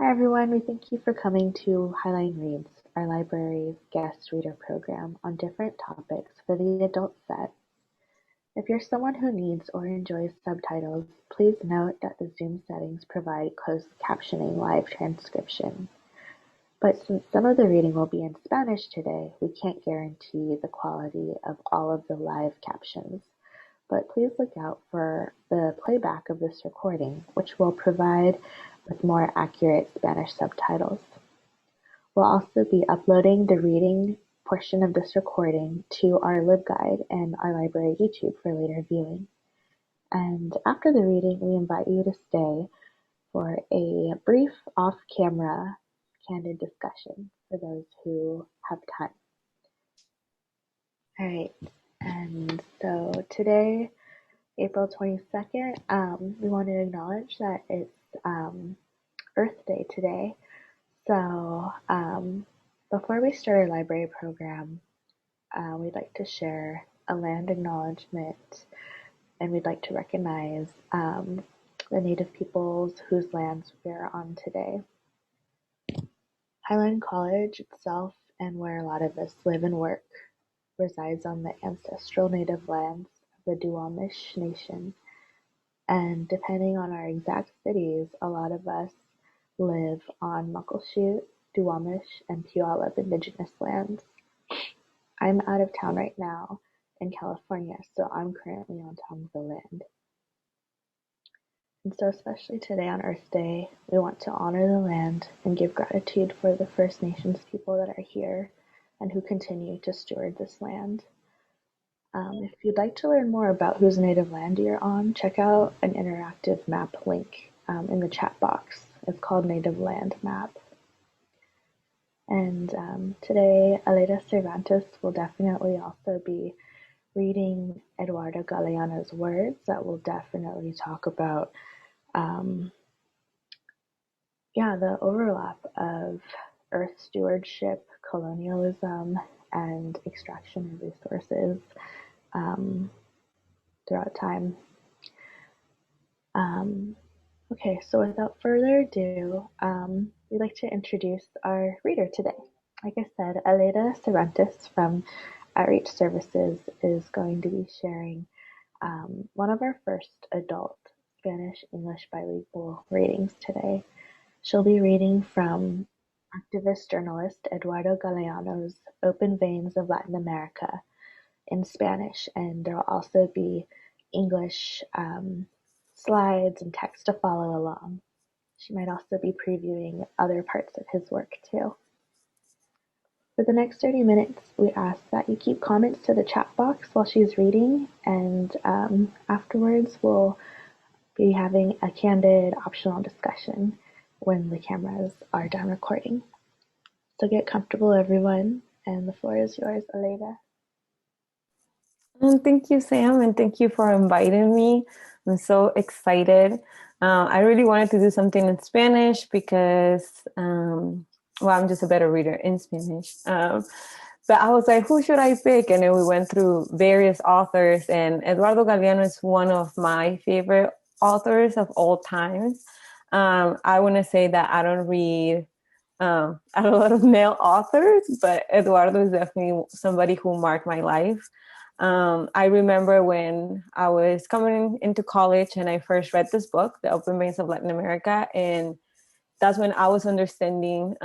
Hi everyone, we thank you for coming to Highline Reads, our library's guest reader program on different topics for the adult set. If you're someone who needs or enjoys subtitles, please note that the Zoom settings provide closed captioning live transcription. But since some of the reading will be in Spanish today, we can't guarantee the quality of all of the live captions. But please look out for the playback of this recording, which will provide with more accurate Spanish subtitles. We'll also be uploading the reading portion of this recording to our LibGuide and our library YouTube for later viewing. And after the reading, we invite you to stay for a brief off-camera candid discussion for those who have time. All right, and so today, April 22nd, we want to acknowledge that it's Earth Day today. So before we start our library program, we'd like to share a land acknowledgement, and we'd like to recognize the Native peoples whose lands we are on today. Highline College itself, and where a lot of us live and work, resides on the ancestral native lands of the Duwamish Nation. And depending on our exact cities, a lot of us live on Muckleshoot, Duwamish, and Puyallup indigenous lands. I'm out of town right now in California, so I'm currently on top of the land. And so especially today on Earth Day, we want to honor the land and give gratitude for the First Nations people that are here and who continue to steward this land. If you'd like to learn more about whose native land you're on, check out an interactive map link in the chat box. It's called Native Land Map. And today, Aleida Cervantes will definitely also be reading Eduardo Galeano's words that will definitely talk about the overlap of earth stewardship, colonialism, and extraction of resources throughout time. Okay, so without further ado, we'd like to introduce our reader today. Like I said, Aleida Cervantes from Outreach Services is going to be sharing one of our first adult Spanish-English bilingual readings today. She'll be reading from activist journalist Eduardo Galeano's Open Veins of Latin America in Spanish, and there will also be English slides and text to follow along. She might also be previewing other parts of his work too. For the next 30 minutes, we ask that you keep comments to the chat box while she's reading, and afterwards we'll be having a candid optional discussion when the cameras are done recording. So get comfortable, everyone, and the floor is yours, Aleida. Thank you, Sam, and thank you for inviting me. I'm so excited. I really wanted to do something in Spanish because, I'm just a better reader in Spanish. But I was like, who should I pick? And then we went through various authors, and Eduardo Galeano is one of my favorite authors of all times. I want to say that I don't read a lot of male authors, but Eduardo is definitely somebody who marked my life. I remember when I was coming into college and I first read this book, The Open Veins of Latin America, and that's when I was understanding,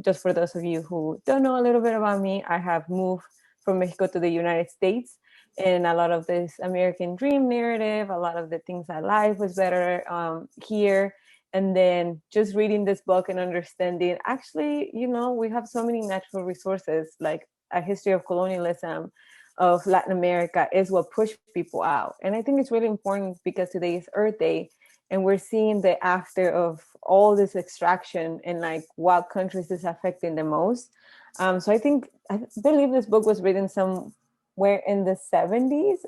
just for those of you who don't know a little bit about me, I have moved from Mexico to the United States, and a lot of this American dream narrative, a lot of the things I like was better here. And then just reading this book and understanding, actually, we have so many natural resources, like a history of colonialism of Latin America is what pushed people out. And I think it's really important because today is Earth Day, and we're seeing the after of all this extraction and like what countries is affecting the most. So I believe this book was written somewhere in the 70s.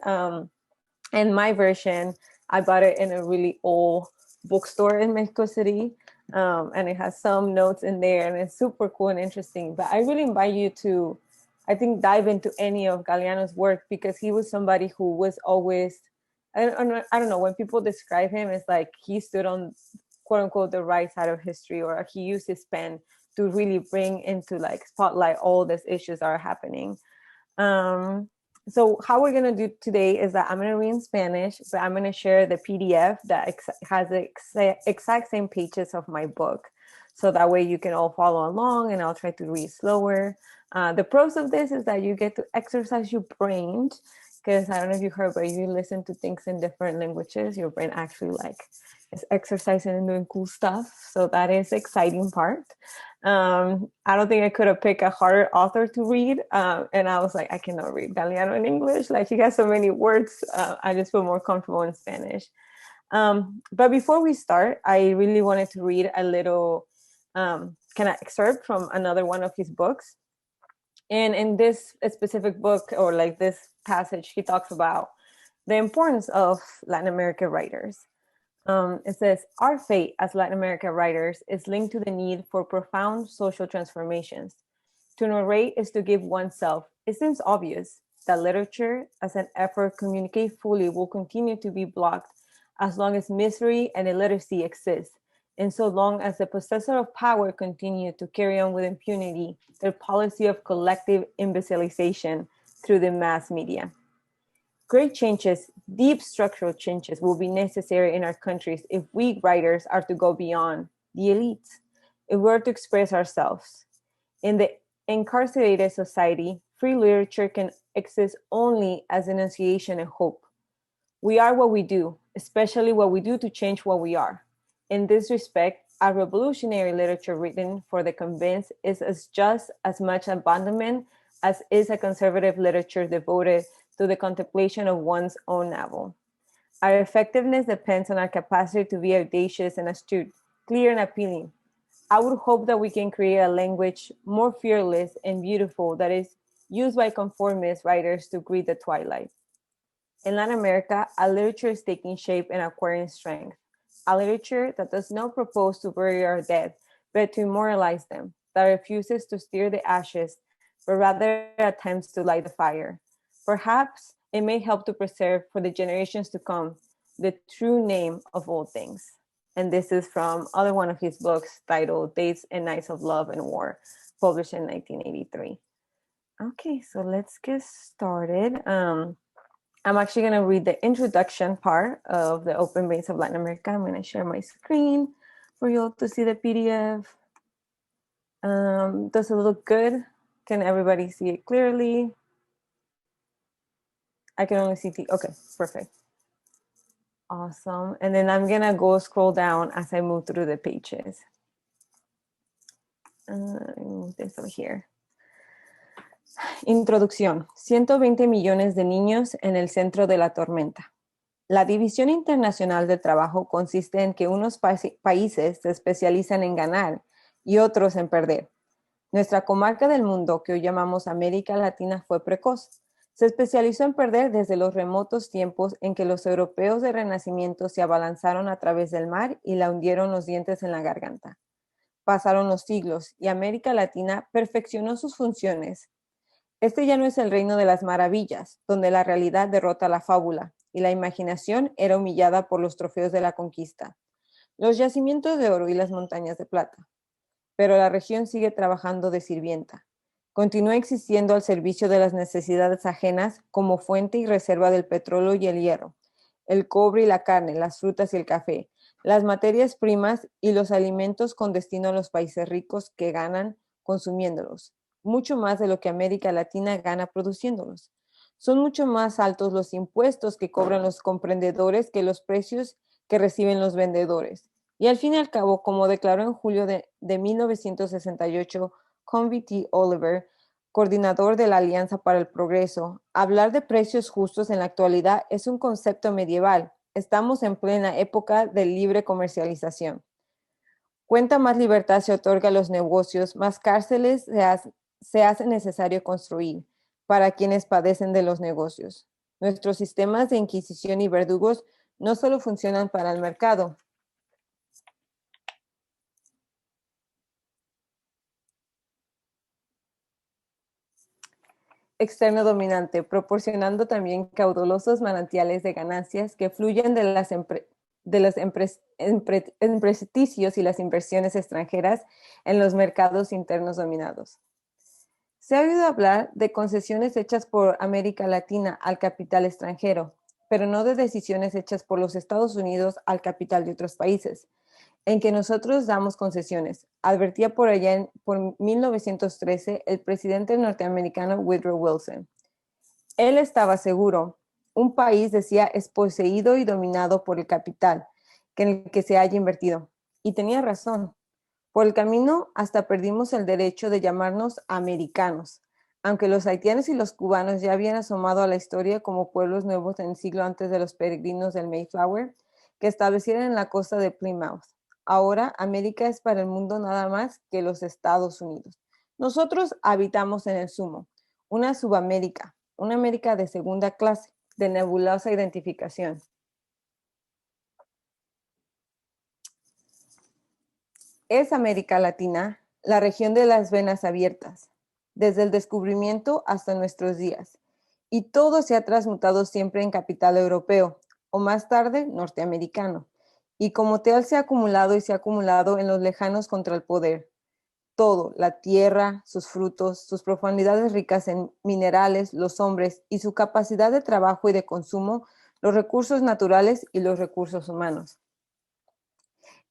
And my version, I bought it in a really old bookstore in Mexico City. And it has some notes in there, and it's super cool and interesting. But I really invite you to, I think, dive into any of Galeano's work, because he was somebody who was always, I don't know, when people describe him, it's like he stood on quote unquote the right side of history, or he used his pen to really bring into like spotlight all these issues that are happening. So how we're going to do today is that I'm going to read in Spanish, but I'm going to share the PDF that has the exact same pages of my book. So that way you can all follow along, and I'll try to read slower. The pros of this is that you get to exercise your brain, because I don't know if you heard, but if you listen to things in different languages, your brain actually like is exercising and doing cool stuff. So that is the exciting part. I don't think I could have picked a harder author to read. And I was like, I cannot read Galeano in English. Like, he has so many words. I just feel more comfortable in Spanish. But before we start, I really wanted to read a little kind of excerpt from another one of his books. And in this specific book, or like this passage, he talks about the importance of Latin American writers. It says, our fate as Latin American writers is linked to the need for profound social transformations. To narrate is to give oneself. It seems obvious that literature, as an effort to communicate fully, will continue to be blocked as long as misery and illiteracy exist, and so long as the possessor of power continue to carry on with impunity their policy of collective imbecilization through the mass media. Great changes, deep structural changes, will be necessary in our countries if we writers are to go beyond the elites, if we're to express ourselves. In the incarcerated society, free literature can exist only as enunciation and hope. We are what we do, especially what we do to change what we are. In this respect, a revolutionary literature written for the convinced is as just as much abandonment as is a conservative literature devoted to the contemplation of one's own navel. Our effectiveness depends on our capacity to be audacious and astute, clear and appealing. I would hope that we can create a language more fearless and beautiful that is used by conformist writers to greet the twilight. In Latin America, a literature is taking shape and acquiring strength. A literature that does not propose to bury our dead, but to immortalize them, that refuses to stir the ashes, but rather attempts to light the fire. Perhaps it may help to preserve for the generations to come the true name of all things. And this is from other one of his books titled Days and Nights of Love and War, published in 1983. Okay, so let's get started. I'm actually going to read the introduction part of the Open Veins of Latin America. I'm going to share my screen for you all to see the PDF. Does it look good? Can everybody see it clearly? I can only see okay, perfect. Awesome. And then I'm going to go scroll down as I move through the pages. Move this over here. Introducción. 120 millones de niños en el centro de la tormenta. La División Internacional del Trabajo consiste en que unos países se especializan en ganar y otros en perder. Nuestra comarca del mundo, que hoy llamamos América Latina, fue precoz. Se especializó en perder desde los remotos tiempos en que los europeos de Renacimiento se abalanzaron a través del mar y la hundieron los dientes en la garganta. Pasaron los siglos y América Latina perfeccionó sus funciones. Este ya no es el reino de las maravillas, donde la realidad derrota la fábula y la imaginación era humillada por los trofeos de la conquista, los yacimientos de oro y las montañas de plata. Pero la región sigue trabajando de sirvienta. Continúa existiendo al servicio de las necesidades ajenas como fuente y reserva del petróleo y el hierro, el cobre y la carne, las frutas y el café, las materias primas y los alimentos con destino a los países ricos que ganan consumiéndolos, mucho más de lo que América Latina gana produciéndolos. Son mucho más altos los impuestos que cobran los comprendedores que los precios que reciben los vendedores. Y al fin y al cabo, como declaró en julio de 1968 Conwy T. Oliver, coordinador de la Alianza para el Progreso, hablar de precios justos en la actualidad es un concepto medieval. Estamos en plena época de libre comercialización. Cuanta más libertad se otorga a los negocios, más cárceles se hace necesario construir para quienes padecen de los negocios. Nuestros sistemas de inquisición y verdugos no solo funcionan para el mercado. Externo dominante, proporcionando también caudulosos manantiales de ganancias que fluyen de las de los empresarios y las inversiones extranjeras en los mercados internos dominados. Se ha oído hablar de concesiones hechas por América Latina al capital extranjero, pero no de decisiones hechas por los Estados Unidos al capital de otros países, en que nosotros damos concesiones, advertía por 1913 el presidente norteamericano Woodrow Wilson. Él estaba seguro, un país, decía, es poseído y dominado por el capital en el que se haya invertido. Y tenía razón. Por el camino hasta perdimos el derecho de llamarnos americanos, aunque los haitianos y los cubanos ya habían asomado a la historia como pueblos nuevos en el siglo antes de los peregrinos del Mayflower, que establecieron en la costa de Plymouth. Ahora América es para el mundo nada más que los Estados Unidos. Nosotros habitamos en el sumo, una subamérica, una América de segunda clase, de nebulosa identificación. Es América Latina, la región de las venas abiertas, desde el descubrimiento hasta nuestros días, y todo se ha transmutado siempre en capital europeo, o más tarde norteamericano, y como tal se ha acumulado y se ha acumulado en los lejanos contra el poder. Todo, la tierra, sus frutos, sus profundidades ricas en minerales, los hombres y su capacidad de trabajo y de consumo, los recursos naturales y los recursos humanos.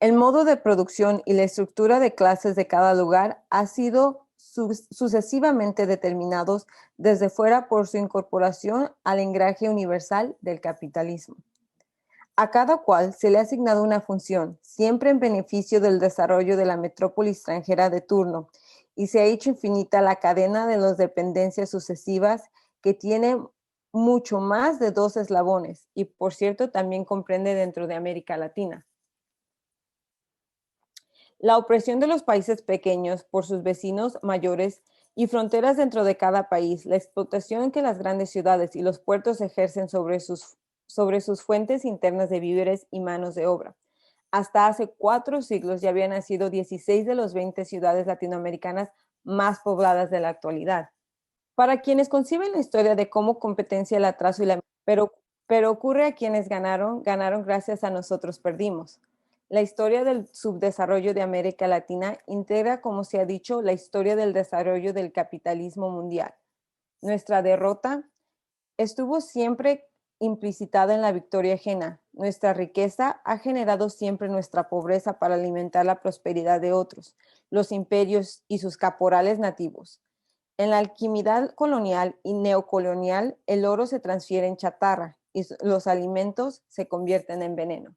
El modo de producción y la estructura de clases de cada lugar ha sido sucesivamente determinados desde fuera por su incorporación al engraje universal del capitalismo. A cada cual se le ha asignado una función, siempre en beneficio del desarrollo de la metrópoli extranjera de turno, y se ha hecho infinita la cadena de las dependencias sucesivas que tiene mucho más de 2 eslabones, y por cierto también comprende dentro de América Latina. La opresión de los países pequeños por sus vecinos mayores y fronteras dentro de cada país, la explotación que las grandes ciudades y los puertos ejercen sobre sus fuentes internas de víveres y manos de obra. Hasta hace 4 siglos ya habían nacido 16 de las 20 ciudades latinoamericanas más pobladas de la actualidad. Para quienes conciben la historia de cómo competencia el atraso y la... Pero ocurre a quienes ganaron gracias a nosotros perdimos. La historia del subdesarrollo de América Latina integra, como se ha dicho, la historia del desarrollo del capitalismo mundial. Nuestra derrota estuvo siempre implicitada en la victoria ajena. Nuestra riqueza ha generado siempre nuestra pobreza para alimentar la prosperidad de otros, los imperios y sus caporales nativos. En la alquimia colonial y neocolonial, el oro se transfiere en chatarra y los alimentos se convierten en veneno.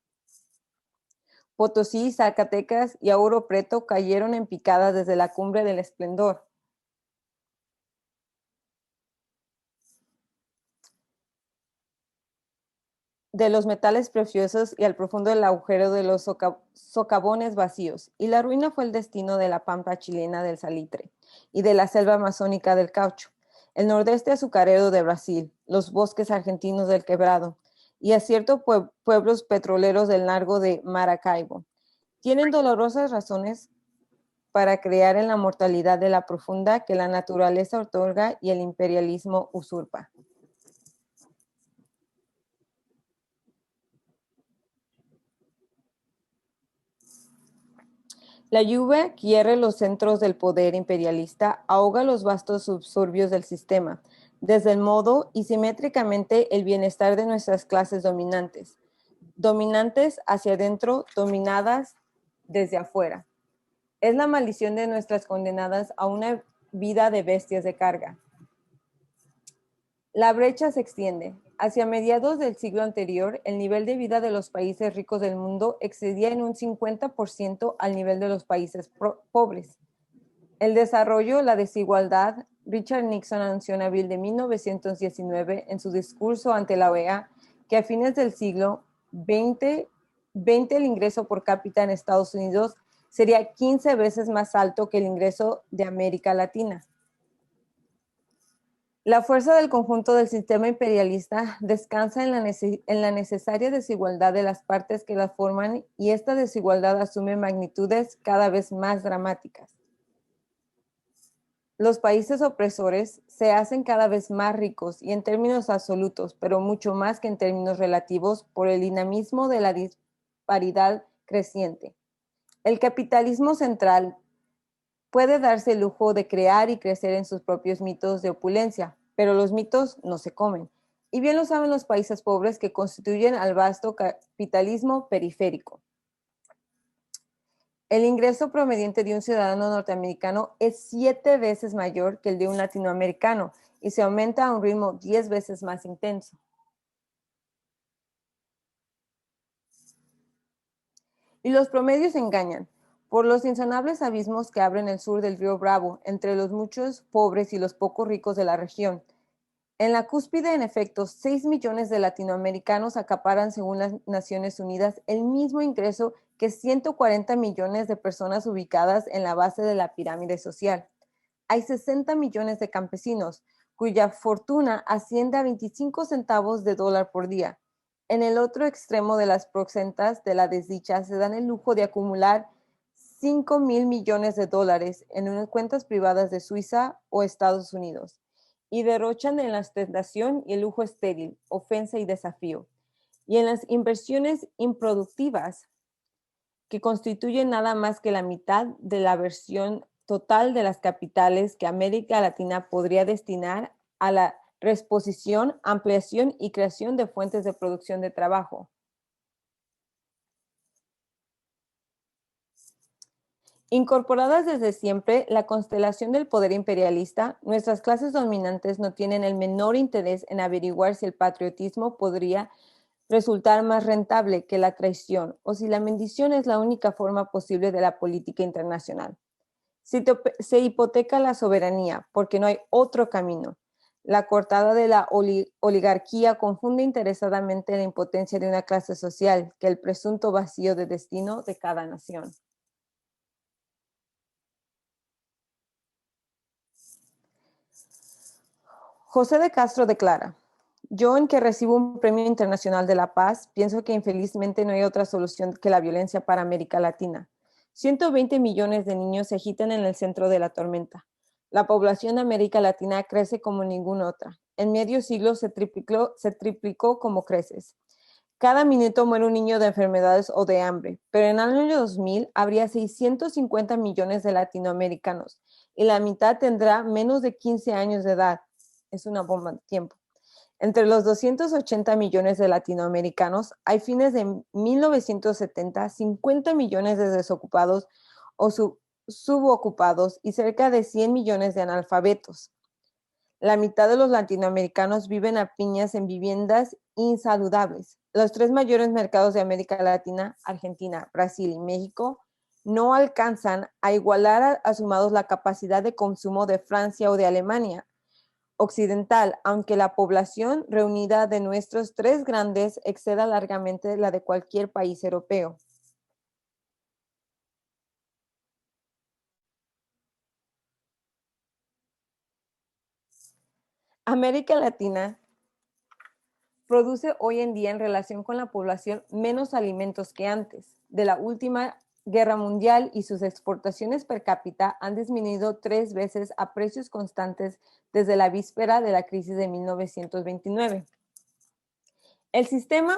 Potosí, Zacatecas y Oro Preto cayeron en picada desde la cumbre del esplendor. De los metales preciosos y al profundo del agujero de los socavones vacíos, y la ruina fue el destino de la pampa chilena del salitre y de la selva amazónica del caucho, el nordeste azucarero de Brasil, los bosques argentinos del Quebrado y a ciertos pueblos petroleros del largo de Maracaibo. Tienen dolorosas razones para crear en la mortalidad de la profunda que la naturaleza otorga y el imperialismo usurpa. La lluvia quiere los centros del poder imperialista, ahoga los vastos suburbios del sistema, desde el modo y simétricamente el bienestar de nuestras clases dominantes, dominantes hacia adentro, dominadas desde afuera. Es la maldición de nuestras condenadas a una vida de bestias de carga. La brecha se extiende. Hacia mediados del siglo anterior, el nivel de vida de los países ricos del mundo excedía en un 50% al nivel de los países pobres. El desarrollo, la desigualdad, Richard Nixon anunció en abril de 1919 en su discurso ante la OEA que a fines del siglo XX el ingreso por cápita en Estados Unidos sería 15 veces más alto que el ingreso de América Latina. La fuerza del conjunto del sistema imperialista descansa en la necesaria desigualdad de las partes que la forman y esta desigualdad asume magnitudes cada vez más dramáticas. Los países opresores se hacen cada vez más ricos y en términos absolutos, pero mucho más que en términos relativos por el dinamismo de la disparidad creciente. El capitalismo central puede darse el lujo de crear y crecer en sus propios mitos de opulencia, pero los mitos no se comen. Y bien lo saben los países pobres que constituyen al vasto capitalismo periférico. El ingreso promediante de un ciudadano norteamericano es 7 veces mayor que el de un latinoamericano y se aumenta a un ritmo 10 veces más intenso. Y los promedios engañan. Por los insanables abismos que abren el sur del río Bravo entre los muchos pobres y los pocos ricos de la región. En la cúspide, en efecto, 6 millones de latinoamericanos acaparan, según las Naciones Unidas, el mismo ingreso que 140 millones de personas ubicadas en la base de la pirámide social. Hay 60 millones de campesinos, cuya fortuna asciende a 25 centavos de dólar por día. En el otro extremo de las proxentas de la desdicha se dan el lujo de acumular 5.000 millones de dólares en unas cuentas privadas de Suiza o Estados Unidos y derrochan en la ostentación y el lujo estéril, ofensa y desafío, y en las inversiones improductivas que constituyen nada más que la mitad de la versión total de las capitales que América Latina podría destinar a la reexposición, ampliación y creación de fuentes de producción de trabajo. Incorporadas desde siempre la constelación del poder imperialista, nuestras clases dominantes no tienen el menor interés en averiguar si el patriotismo podría resultar más rentable que la traición o si la mendición es la única forma posible de la política internacional. Se hipoteca la soberanía porque no hay otro camino. La coartada de la oligarquía confunde interesadamente la impotencia de una clase social que el presunto vacío de destino de cada nación. José de Castro declara: yo, en que recibo un premio internacional de la paz, pienso que infelizmente no hay otra solución que la violencia para América Latina. 120 millones de niños se agitan en el centro de la tormenta. La población de América Latina crece como ninguna otra. En medio siglo se triplicó como creces. Cada minuto muere un niño de enfermedades o de hambre, pero en el año 2000 habría 650 millones de latinoamericanos y la mitad tendrá menos de 15 años de edad. Es una bomba de tiempo. Entre los 280 millones de latinoamericanos, hay fines de 1970 50 millones de desocupados o subocupados y cerca de 100 millones de analfabetos. La mitad de los latinoamericanos viven a piñas en viviendas insaludables. Los 3 mayores mercados de América Latina, Argentina, Brasil y México, no alcanzan a igualar asumados la capacidad de consumo de Francia o de Alemania occidental, aunque la población reunida de nuestros 3 grandes exceda largamente la de cualquier país europeo. América Latina produce hoy en día en relación con la población menos alimentos que antes de la última guerra mundial y sus exportaciones per cápita han disminuido 3 veces a precios constantes desde la víspera de la crisis de 1929. El sistema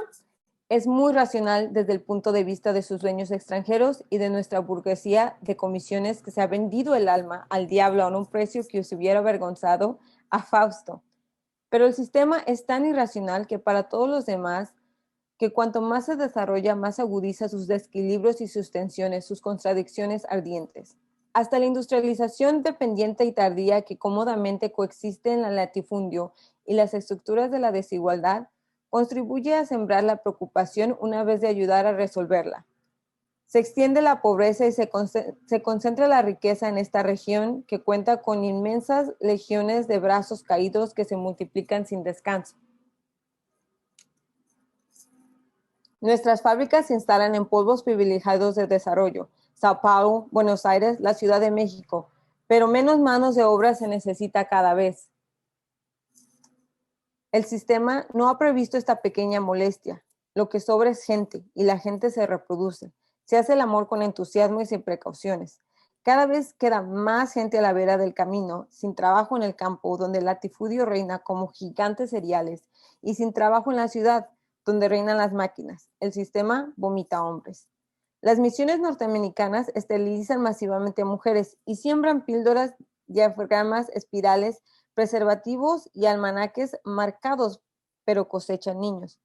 es muy racional desde el punto de vista de sus dueños extranjeros y de nuestra burguesía de comisiones que se ha vendido el alma al diablo a un precio que os hubiera avergonzado a Fausto. Pero el sistema es tan irracional que para todos los demás, que cuanto más se desarrolla, más agudiza sus desequilibrios y sus tensiones, sus contradicciones ardientes. Hasta la industrialización dependiente y tardía que cómodamente coexiste en el latifundio y las estructuras de la desigualdad, contribuye a sembrar la preocupación una vez de ayudar a resolverla. Se extiende la pobreza y se concentra la riqueza en esta región que cuenta con inmensas legiones de brazos caídos que se multiplican sin descanso. Nuestras fábricas se instalan en polvos privilegiados de desarrollo, Sao Paulo, Buenos Aires, la Ciudad de México, pero menos manos de obra se necesita cada vez. El sistema no ha previsto esta pequeña molestia. Lo que sobra es gente y la gente se reproduce. Se hace el amor con entusiasmo y sin precauciones. Cada vez queda más gente a la vera del camino, sin trabajo en el campo, donde el latifundio reina como gigantes seriales, y sin trabajo en la ciudad, donde reinan las máquinas. El sistema vomita hombres. Las misiones norteamericanas esterilizan masivamente a mujeres y siembran píldoras, diaframas, espirales, preservativos y almanaques marcados, pero cosechan niños.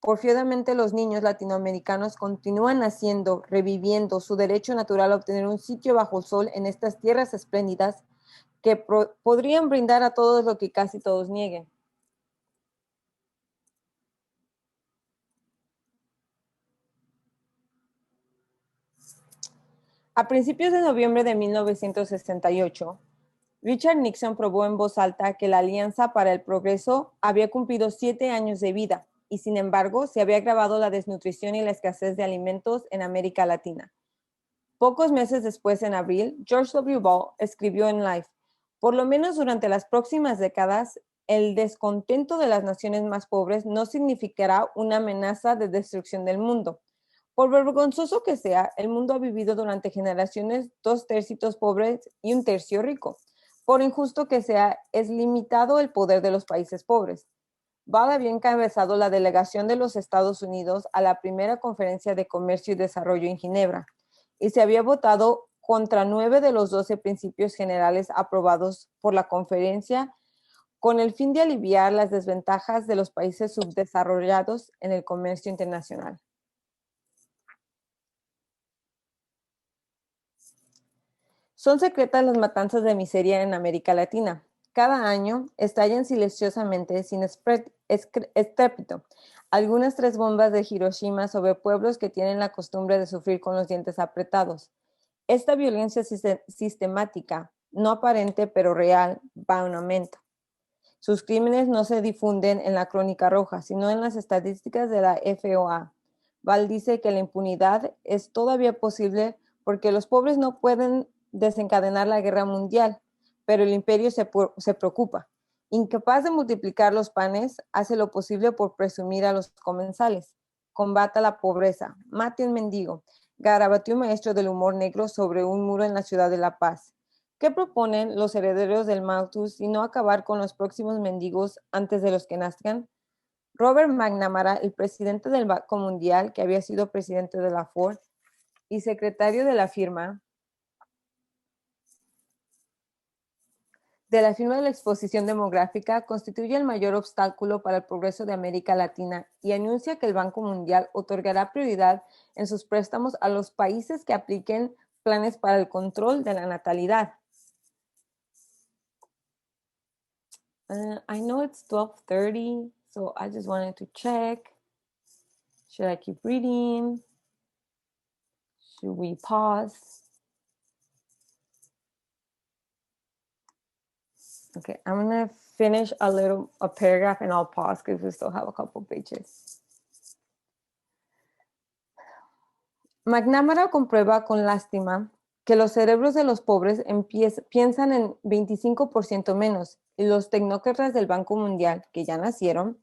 Porfiadamente los niños latinoamericanos continúan naciendo, reviviendo su derecho natural a obtener un sitio bajo el sol en estas tierras espléndidas que podrían brindar a todos lo que casi todos nieguen. A principios de noviembre de 1968, Richard Nixon probó en voz alta que la Alianza para el Progreso había cumplido 7 años de vida y, sin embargo, se había agravado la desnutrición y la escasez de alimentos en América Latina. Pocos meses después, en abril, George W. Ball escribió en Life: por lo menos durante las próximas décadas, el descontento de las naciones más pobres no significará una amenaza de destrucción del mundo. Por vergonzoso que sea, el mundo ha vivido durante generaciones 2/3 pobres y 1/3 rico. Por injusto que sea, es limitado el poder de los países pobres. Ball había encabezado la delegación de los Estados Unidos a la primera conferencia de comercio y desarrollo en Ginebra y se había votado contra 9 de los 12 principios generales aprobados por la conferencia con el fin de aliviar las desventajas de los países subdesarrollados en el comercio internacional. Son secretas las matanzas de miseria en América Latina. Cada año estallan silenciosamente, sin estrépito, algunas 3 bombas de Hiroshima sobre pueblos que tienen la costumbre de sufrir con los dientes apretados. Esta violencia sistemática, no aparente pero real, va en aumento. Sus crímenes no se difunden en la crónica roja, sino en las estadísticas de la FOA. Val dice que la impunidad es todavía posible porque los pobres no pueden desencadenar la guerra mundial, pero el imperio se preocupa. Incapaz de multiplicar los panes, hace lo posible por presumir a los comensales. Combata la pobreza, mate un mendigo, garabateó un maestro del humor negro sobre un muro en la ciudad de La Paz. ¿Qué proponen los herederos del Malthus y no acabar con los próximos mendigos antes de los que nazcan? Robert McNamara, el presidente del Banco Mundial, que había sido presidente de la Ford y secretario de la firma de la exposición demográfica, constituye el mayor obstáculo para el progreso de América Latina y anuncia que el Banco Mundial otorgará prioridad en sus préstamos a los países que apliquen planes para el control de la natalidad. I know it's 12:30, so I just wanted to check. Should I keep reading? Should we pause? Okay, I'm gonna finish a paragraph and I'll pause because we still have a couple pages. McNamara comprueba con lástima que los cerebros de los pobres piensan en 25% menos y los tecnócratas del Banco Mundial, que ya nacieron,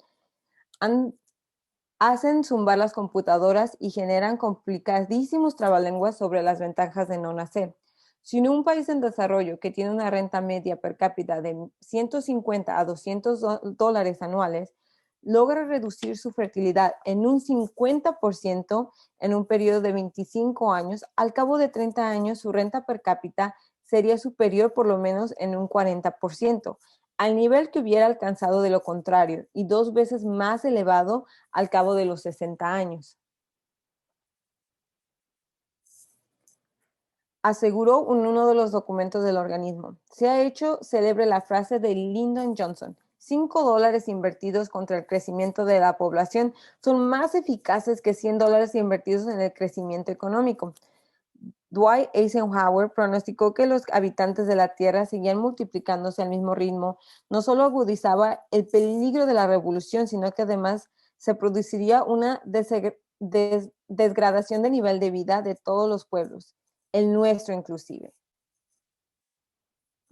hacen zumbar las computadoras y generan complicadísimos trabalenguas sobre las ventajas de no nacer. Si un país en desarrollo que tiene una renta media per cápita de 150 a 200 dólares anuales logra reducir su fertilidad en un 50% en un periodo de 25 años, al cabo de 30 años su renta per cápita sería superior por lo menos en un 40%, al nivel que hubiera alcanzado de lo contrario y 2 veces más elevado al cabo de los 60 años. Aseguró en uno de los documentos del organismo. Se ha hecho célebre la frase de Lyndon Johnson: $5 invertidos contra el crecimiento de la población son más eficaces que $100 invertidos en el crecimiento económico. Dwight Eisenhower pronosticó que los habitantes de la Tierra seguían multiplicándose al mismo ritmo. No solo agudizaba el peligro de la revolución, sino que además se produciría una degradación de nivel de vida de todos los pueblos, el nuestro inclusive.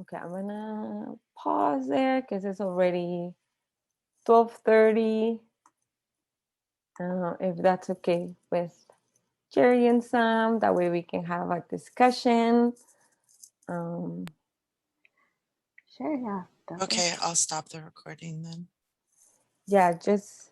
Okay, I'm gonna pause there because it's already 12:30. If that's okay with Jerry and Sam, that way we can have a discussion. Sure, yeah. Okay, I'll stop the recording then. Yeah, just